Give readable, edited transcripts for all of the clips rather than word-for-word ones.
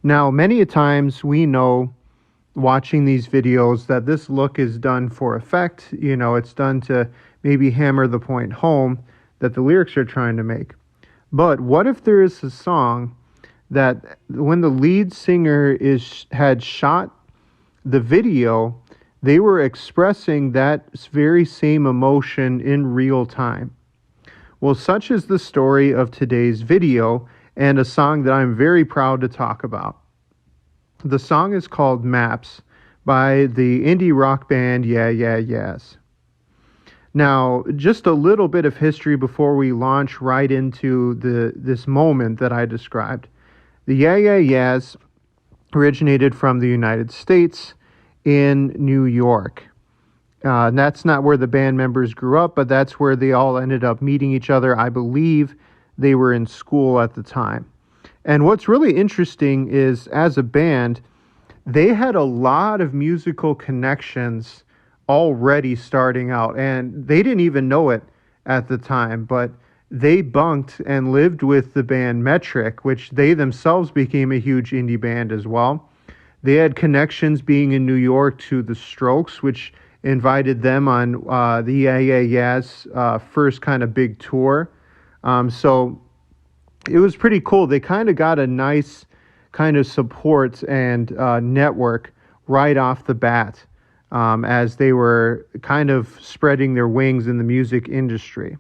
Now, many a times we know watching these videos that this look is done for effect. It's done to maybe hammer the point home that the lyrics are trying to make. But what if there is a song that when the lead singer had shot the video, they were expressing that very same emotion in real time? Well, such is the story of today's video and a song that I'm very proud to talk about. The song is called Maps by the indie rock band Yeah Yeah Yeahs. Now, just a little bit of history before we launch right into this moment that I described. The Yeah Yeah Yeahs originated from the United States in New York. And that's not where the band members grew up, but that's where they all ended up meeting each other. I believe they were in school at the time. And what's really interesting is, as a band, they had a lot of musical connections already starting out, and they didn't even know it at the time, but they bunked and lived with the band Metric, which they themselves became a huge indie band as well. They had connections being in New York to the Strokes, which invited them on the Yeah Yeah Yeahs' first kind of big tour. So it was pretty cool. They kind of got a nice kind of support and network right off the bat as they were kind of spreading their wings in the music industry.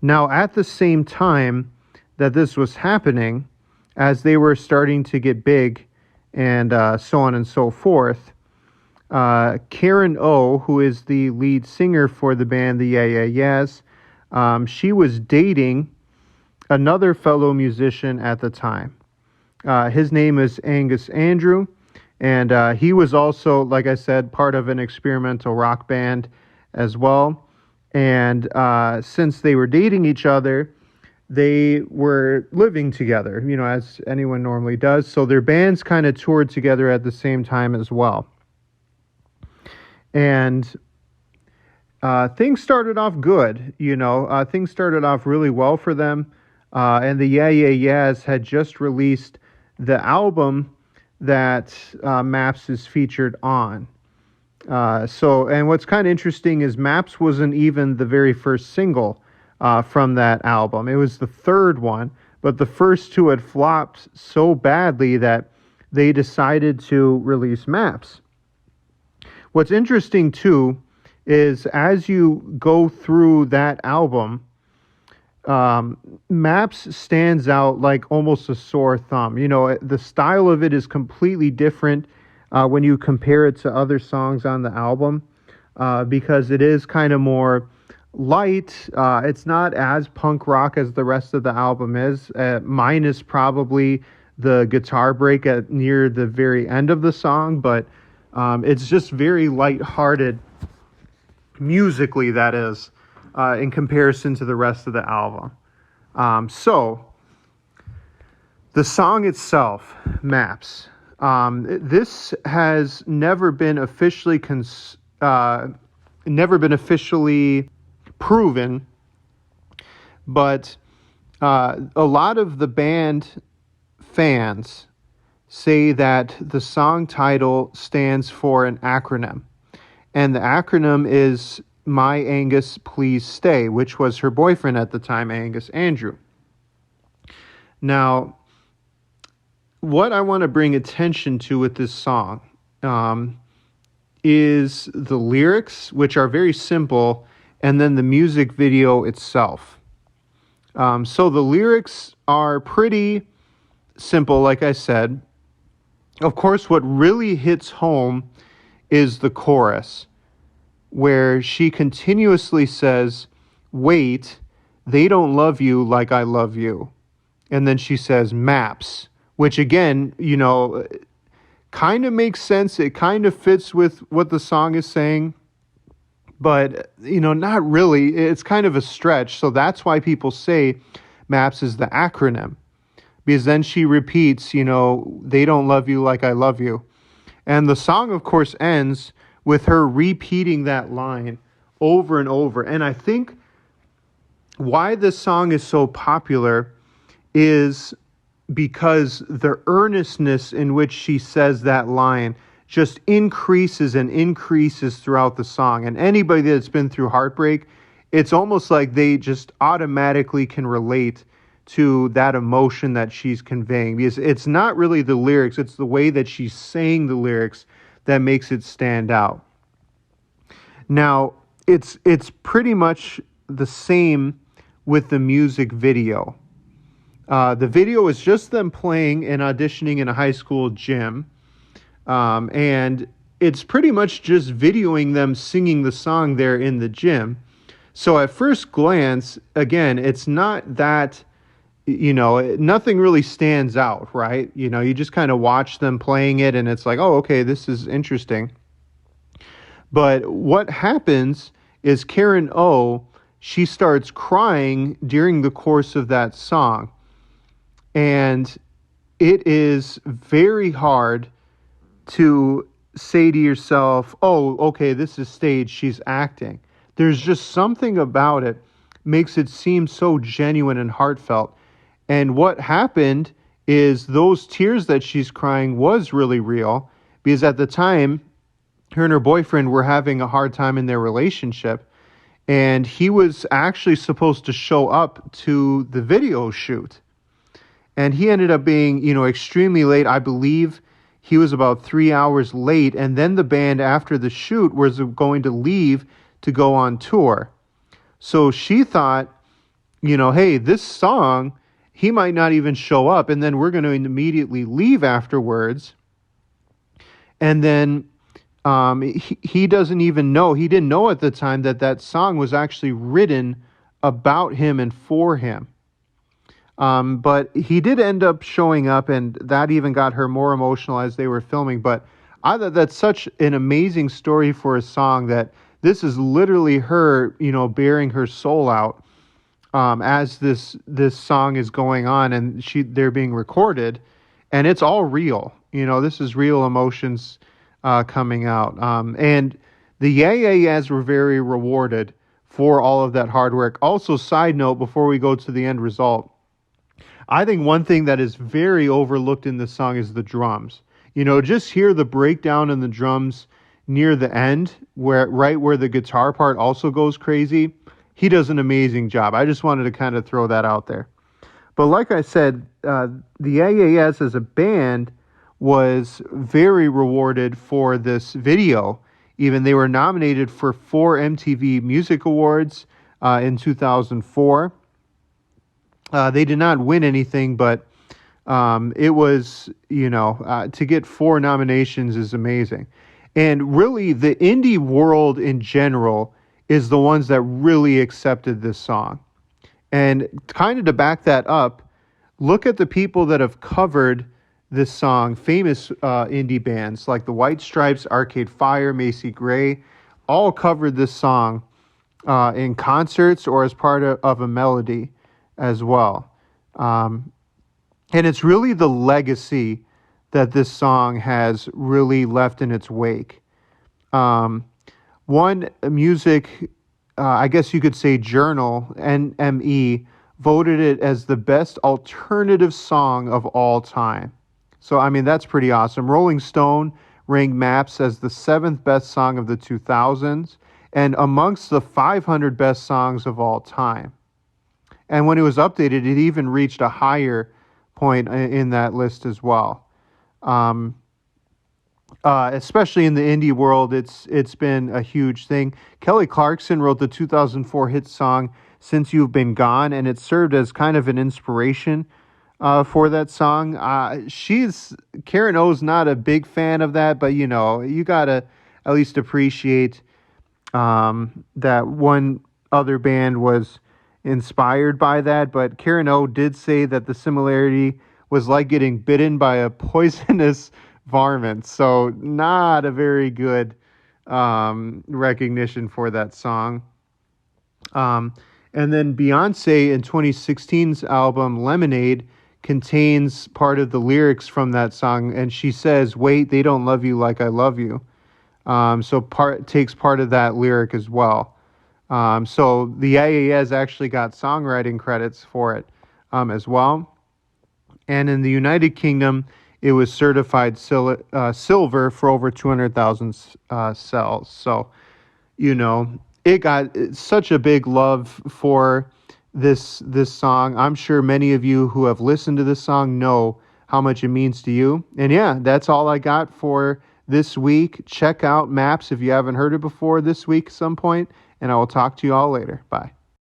Now, at the same time that this was happening, as they were starting to get big and so on and so forth, Karen O, who is the lead singer for the band the Yeah Yeah Yeahs, she was dating another fellow musician at the time. His name is Angus Andrew, and he was also, like I said, part of an experimental rock band as well. And since they were dating each other, they were living together, as anyone normally does. So their bands kind of toured together at the same time as well. And things started off good, things started off really well for them. And the Yeah Yeah Yeahs had just released the album that Maps is featured on. And what's kind of interesting is Maps wasn't even the very first single from that album. It was the third one, but the first two had flopped so badly that they decided to release Maps. What's interesting, too, is as you go through that album, Maps stands out like almost a sore thumb. The style of it is completely different when you compare it to other songs on the album because it is kind of more light. It's not as punk rock as the rest of the album is, minus probably the guitar break near the very end of the song, but it's just very lighthearted musically, that is, in comparison to the rest of the album. So the song itself, Maps, this has never been officially proven, but a lot of the band fans say that the song title stands for an acronym, and the acronym is My Angus Please Stay, which was her boyfriend at the time, Angus Andrew. Now, what I want to bring attention to with this song is the lyrics, which are very simple, and then the music video itself. So the lyrics are pretty simple, like I said. Of course, what really hits home is the chorus, where she continuously says, "Wait, they don't love you like I love you." And then she says, "Maps," which again, kind of makes sense. It kind of fits with what the song is saying, but, not really. It's kind of a stretch. So that's why people say Maps is the acronym, because then she repeats, "They don't love you like I love you." And the song, of course, ends with her repeating that line over and over. And I think why this song is so popular is because the earnestness in which she says that line just increases and increases throughout the song. And anybody that's been through heartbreak, it's almost like they just automatically can relate to that emotion that she's conveying, because it's not really the lyrics, it's the way that she's saying the lyrics that makes it stand out. Now, it's pretty much the same with the music video. The video is just them playing and auditioning in a high school gym. And it's pretty much just videoing them singing the song there in the gym. So at first glance, again, it's not that, nothing really stands out, right? You just kind of watch them playing it and it's like, oh, okay, this is interesting. But what happens is Karen O, she starts crying during the course of that song. And it is very hard to say to yourself, oh, okay, this is staged, she's acting. There's just something about it makes it seem so genuine and heartfelt. And what happened is those tears that she's crying was really real, because at the time, her and her boyfriend were having a hard time in their relationship, and he was actually supposed to show up to the video shoot. And he ended up being, extremely late. I believe he was about 3 hours late. And then the band, after the shoot, was going to leave to go on tour. So she thought, hey, this song, he might not even show up. And then we're going to immediately leave afterwards. And then he doesn't even know. He didn't know at the time that song was actually written about him and for him. But he did end up showing up, and that even got her more emotional as they were filming. But I thought that's such an amazing story for a song, that this is literally her, bearing her soul out as this song is going on, and they're being recorded, and it's all real. This is real emotions coming out. And the Yeah Yeah Yeahs were very rewarded for all of that hard work. Also, side note, before we go to the end result, I think one thing that is very overlooked in this song is the drums. Just hear the breakdown in the drums near the end, right where the guitar part also goes crazy. He does an amazing job. I just wanted to kind of throw that out there. But like I said, the Yeah Yeah Yeahs as a band was very rewarded for this video. Even they were nominated for 4 MTV Music Awards in 2004. They did not win anything, but it was, to get 4 nominations is amazing. And really, the indie world in general is the ones that really accepted this song. And kind of to back that up, look at the people that have covered this song, famous indie bands like the White Stripes, Arcade Fire, Macy Gray, all covered this song in concerts or as part of a melody as well. And it's really the legacy that this song has really left in its wake. One music, I guess you could say journal, NME, voted it as the best alternative song of all time. So, that's pretty awesome. Rolling Stone ranked Maps as the 7th best song of the 2000s and amongst the 500 best songs of all time. And when it was updated, it even reached a higher point in that list as well. Especially in the indie world, it's been a huge thing. Kelly Clarkson wrote the 2004 hit song "Since You've Been Gone," and it served as kind of an inspiration for that song. Karen O's not a big fan of that, but you gotta at least appreciate that one other band was inspired by that. But Karen O did say that the similarity was like getting bitten by a poisonous varmint. So not a very good recognition for that song. And then Beyonce in 2016's album Lemonade contains part of the lyrics from that song, and she says, "Wait, they don't love you like I love you." So takes part of that lyric as well. So the Yeah Yeah Yeahs actually got songwriting credits for it as well. And in the United Kingdom, it was certified silver for over 200,000 cells. So, it got such a big love for this song. I'm sure many of you who have listened to this song know how much it means to you. And yeah, that's all I got for this week. Check out Maps if you haven't heard it before this week at some point, and I will talk to you all later. Bye.